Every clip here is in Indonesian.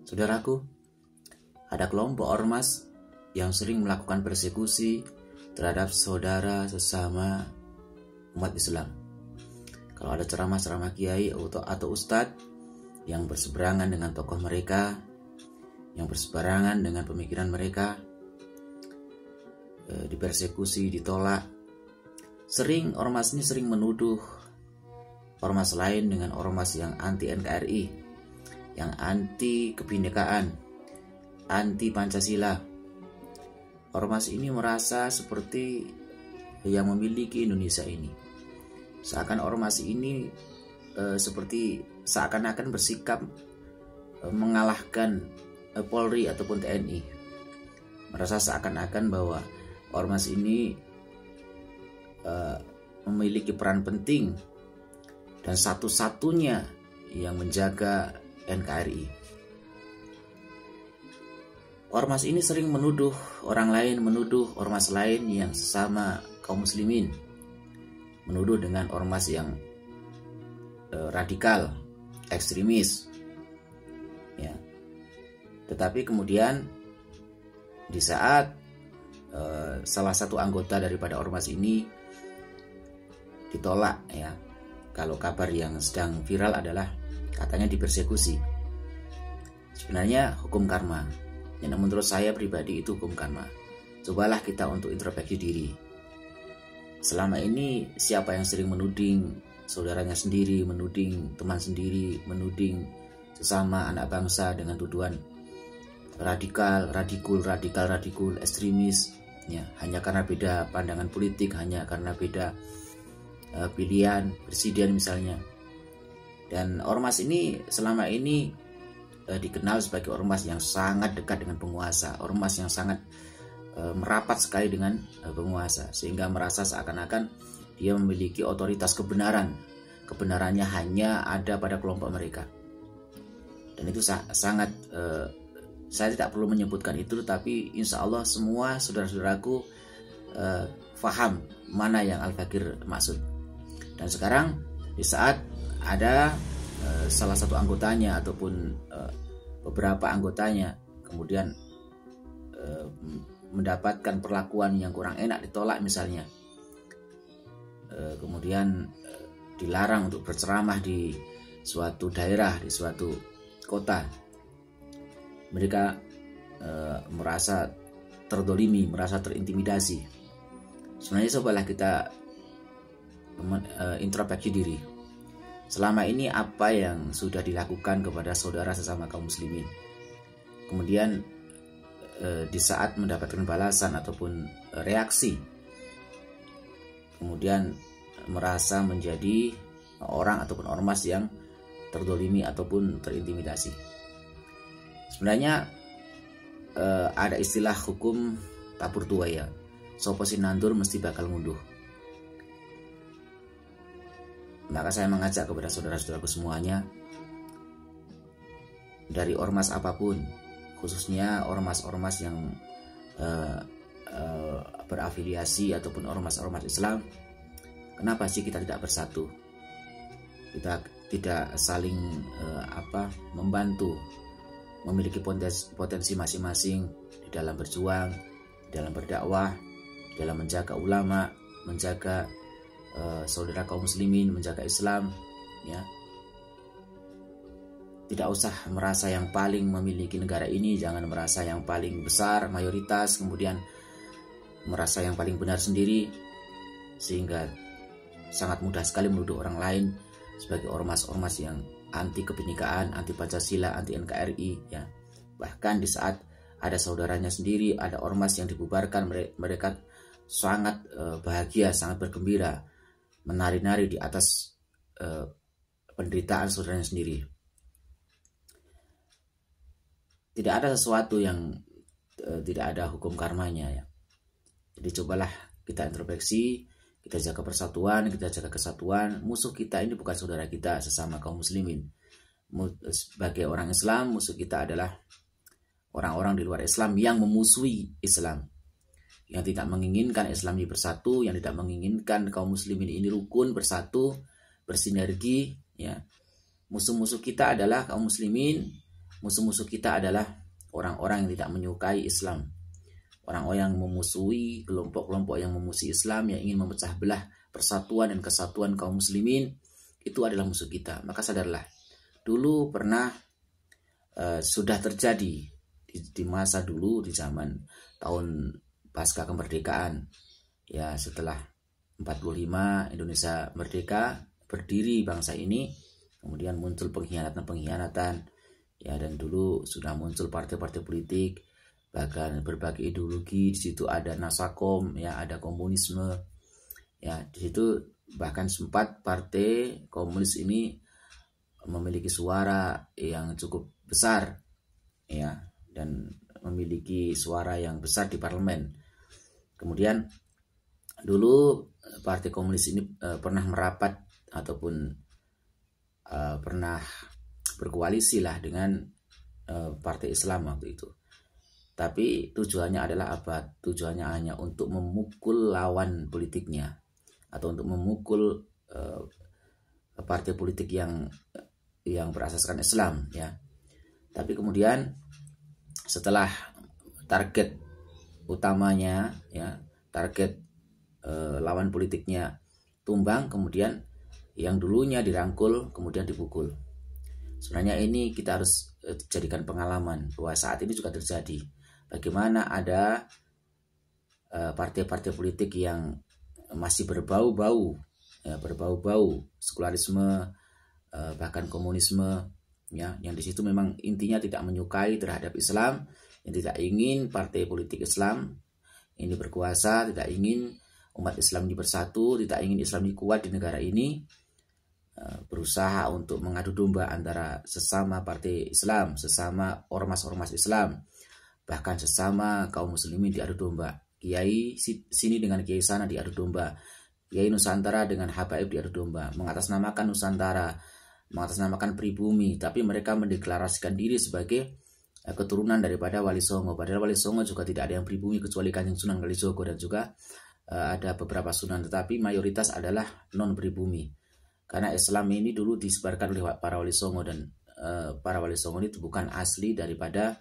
Saudaraku, ada kelompok ormas yang sering melakukan persekusi terhadap saudara sesama umat Islam. Kalau ada ceramah-ceramah kiai atau ustadz yang berseberangan dengan tokoh mereka, yang berseberangan dengan pemikiran mereka, dipersekusi, ditolak. Sering ormas ini sering menuduh ormas lain dengan ormas yang anti NKRI, yang anti kebinekaan, anti Pancasila. Ormas ini merasa seperti yang memiliki Indonesia ini. Seakan ormas ini seperti seakan-akan bersikap mengalahkan Polri ataupun TNI. Merasa seakan-akan bahwa ormas ini memiliki peran penting dan satu-satunya yang menjaga NKRI. Ormas ini sering menuduh orang lain, menuduh ormas lain yang sesama kaum muslimin, menuduh dengan ormas yang radikal, ekstremis, ya. Tetapi kemudian di saat salah satu anggota daripada ormas ini ditolak, ya, kalau kabar yang sedang viral adalah katanya dipersekusi. Sebenarnya hukum karma. Yang menurut saya pribadi itu hukum karma. Cobalah kita untuk introspeksi diri. Selama ini siapa yang sering menuding saudaranya sendiri, menuding teman sendiri, menuding sesama anak bangsa dengan tuduhan radikal, ekstremis, ya, hanya karena beda pandangan politik, hanya karena beda pilihan presiden misalnya. Dan ormas ini selama ini dikenal sebagai ormas yang sangat dekat dengan penguasa, ormas yang sangat merapat sekali dengan penguasa, sehingga merasa seakan-akan dia memiliki otoritas kebenaran. Kebenarannya hanya ada pada kelompok mereka. Dan itu sangat saya tidak perlu menyebutkan itu, tapi insya Allah semua saudara-saudaraku faham mana yang Al-Fakir maksud. Dan sekarang di saat ada salah satu anggotanya ataupun beberapa anggotanya kemudian mendapatkan perlakuan yang kurang enak, ditolak misalnya, kemudian dilarang untuk berceramah di suatu daerah, di suatu kota, mereka merasa terdolimi, merasa terintimidasi. Sebenarnya cobalah kita introspeksi diri. Selama ini apa yang sudah dilakukan kepada saudara sesama kaum muslimin? Kemudian di saat mendapatkan balasan ataupun reaksi, kemudian merasa menjadi orang ataupun ormas yang terdolimi ataupun terintimidasi. Sebenarnya ada istilah hukum tabur tuaya, sopo sinandur mesti bakal ngunduh. Maka saya mengajak kepada saudara-saudaraku semuanya, dari ormas apapun, khususnya ormas-ormas yang berafiliasi ataupun ormas-ormas Islam, kenapa sih kita tidak bersatu? Kita tidak saling membantu, memiliki potensi masing-masing di dalam berjuang, di dalam berdakwah, di dalam menjaga ulama, menjaga saudara kaum muslimin, menjaga Islam, ya. Tidak usah merasa yang paling memiliki negara ini, jangan merasa yang paling besar, mayoritas, kemudian merasa yang paling benar sendiri, sehingga sangat mudah sekali menuduh orang lain sebagai ormas-ormas yang anti kebinekaan, anti Pancasila, anti NKRI, ya. Bahkan di saat ada saudaranya sendiri, ada ormas yang dibubarkan, mereka sangat bahagia, sangat bergembira, menari-nari di atas penderitaan saudaranya sendiri. Tidak ada sesuatu yang tidak ada hukum karmanya, ya. Jadi cobalah kita introspeksi, kita jaga persatuan, kita jaga kesatuan. Musuh kita ini bukan saudara kita sesama kaum muslimin. Sebagai orang Islam, musuh kita adalah orang-orang di luar Islam yang memusuhi Islam, yang tidak menginginkan Islam ini bersatu, yang tidak menginginkan kaum muslimin ini rukun, bersatu, bersinergi, ya. Musuh-musuh kita adalah kaum muslimin musuh-musuh kita adalah orang-orang yang tidak menyukai Islam, orang-orang yang memusuhi kelompok-kelompok yang memusuhi Islam, yang ingin memecah belah persatuan dan kesatuan kaum muslimin, itu adalah musuh kita. Maka sadarlah, dulu pernah sudah terjadi di masa dulu, di zaman tahun pasca kemerdekaan, ya, setelah 45 Indonesia merdeka, berdiri bangsa ini, kemudian muncul pengkhianatan-pengkhianatan, ya, dan dulu sudah muncul partai-partai politik, bahkan berbagai ideologi. Di situ ada Nasakom, ya, ada komunisme, ya, di situ bahkan sempat partai komunis ini memiliki suara yang cukup besar, ya, dan memiliki suara yang besar di parlemen. Kemudian dulu partai komunis ini pernah merapat ataupun pernah berkoalisi lah dengan partai Islam waktu itu. Tapi tujuannya adalah apa? Tujuannya hanya untuk memukul lawan politiknya, atau untuk memukul partai politik yang berasaskan Islam, ya. Tapi kemudian setelah target utamanya, ya, target lawan politiknya tumbang, kemudian yang dulunya dirangkul kemudian dipukul. Sebenarnya ini kita harus jadikan pengalaman bahwa saat ini juga terjadi. Bagaimana ada partai-partai politik yang masih berbau-bau, ya, berbau-bau sekularisme, bahkan komunisme, ya, yang di situ memang intinya tidak menyukai terhadap Islam, yang tidak ingin partai politik Islam ini berkuasa, tidak ingin umat Islam ini bersatu, tidak ingin Islam ini kuat di negara ini, berusaha untuk mengadu domba antara sesama partai Islam, sesama ormas-ormas Islam, bahkan sesama kaum muslimin diadu domba. Kiai sini dengan kiai sana diadu domba, kiai Nusantara dengan habaib diadu domba, mengatasnamakan Nusantara, mengatasnamakan pribumi, tapi mereka mendeklarasikan diri sebagai keturunan daripada Wali Songo. Padahal Wali Songo juga tidak ada yang pribumi kecuali Kanjeng Sunan Kalijogo, dan juga ada beberapa sunan, tetapi mayoritas adalah non pribumi. Karena Islam ini dulu disebarkan oleh para Wali Songo, dan para Wali Songo itu bukan asli daripada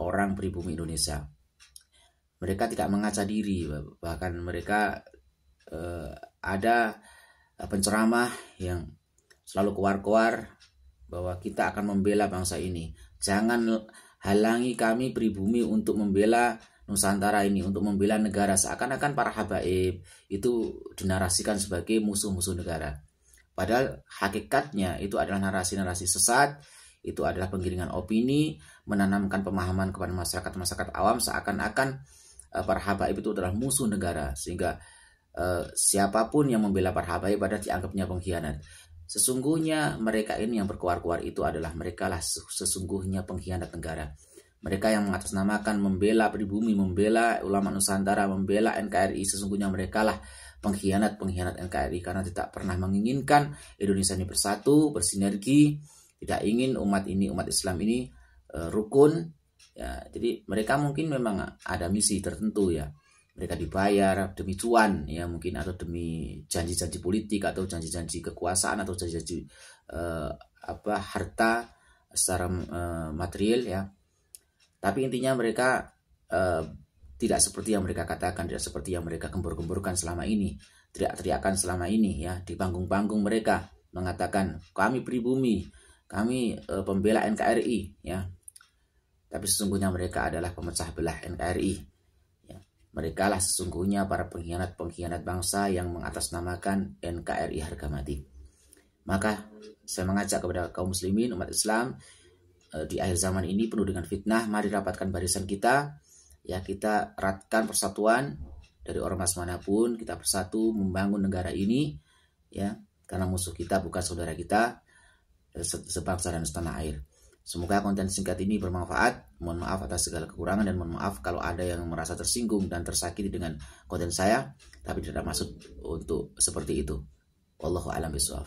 orang pribumi Indonesia. Mereka tidak mengaca diri, bahkan mereka ada penceramah yang selalu keluar-keluar bahwa kita akan membela bangsa ini. Jangan halangi kami pribumi untuk membela Nusantara ini, untuk membela negara. Seakan-akan para habaib itu dinarasikan sebagai musuh-musuh negara. Padahal hakikatnya itu adalah narasi-narasi sesat, itu adalah penggiringan opini, menanamkan pemahaman kepada masyarakat awam seakan-akan para habaib itu adalah musuh negara, sehingga siapapun yang membela para habaib pada dianggapnya pengkhianat. Sesungguhnya mereka ini yang berkuar-kuar itu adalah mereka lah sesungguhnya pengkhianat negara. Mereka yang mengatasnamakan membela pribumi, membela ulama Nusantara, membela NKRI, sesungguhnya mereka lah pengkhianat NKRI, karena tidak pernah menginginkan Indonesia ini bersatu, bersinergi, tidak ingin umat Islam ini rukun, ya. Jadi mereka mungkin memang ada misi tertentu, ya. Mereka dibayar demi cuan, ya, mungkin, atau demi janji-janji politik, atau janji-janji kekuasaan, atau janji-janji harta secara material, ya. Tapi intinya mereka tidak seperti yang mereka katakan, tidak seperti yang mereka gembur-gemburkan selama ini, teriak-teriakan selama ini, ya, di panggung-panggung mereka mengatakan kami pribumi, kami pembela NKRI, ya. Tapi sesungguhnya mereka adalah pemecah belah NKRI, ya. Mereka lah sesungguhnya para pengkhianat bangsa yang mengatasnamakan NKRI harga mati. Maka saya mengajak kepada kaum muslimin, umat Islam, di akhir zaman ini penuh dengan fitnah, mari rapatkan barisan kita, ya, kita eratkan persatuan dari ormas manapun, kita bersatu membangun negara ini, ya, karena musuh kita bukan saudara kita, sebangsa dan setanah air. Semoga konten singkat ini bermanfaat. Mohon maaf atas segala kekurangan, dan mohon maaf kalau ada yang merasa tersinggung dan tersakiti dengan konten saya, tapi tidak maksud untuk seperti itu. Wallahu a'lam bishawab.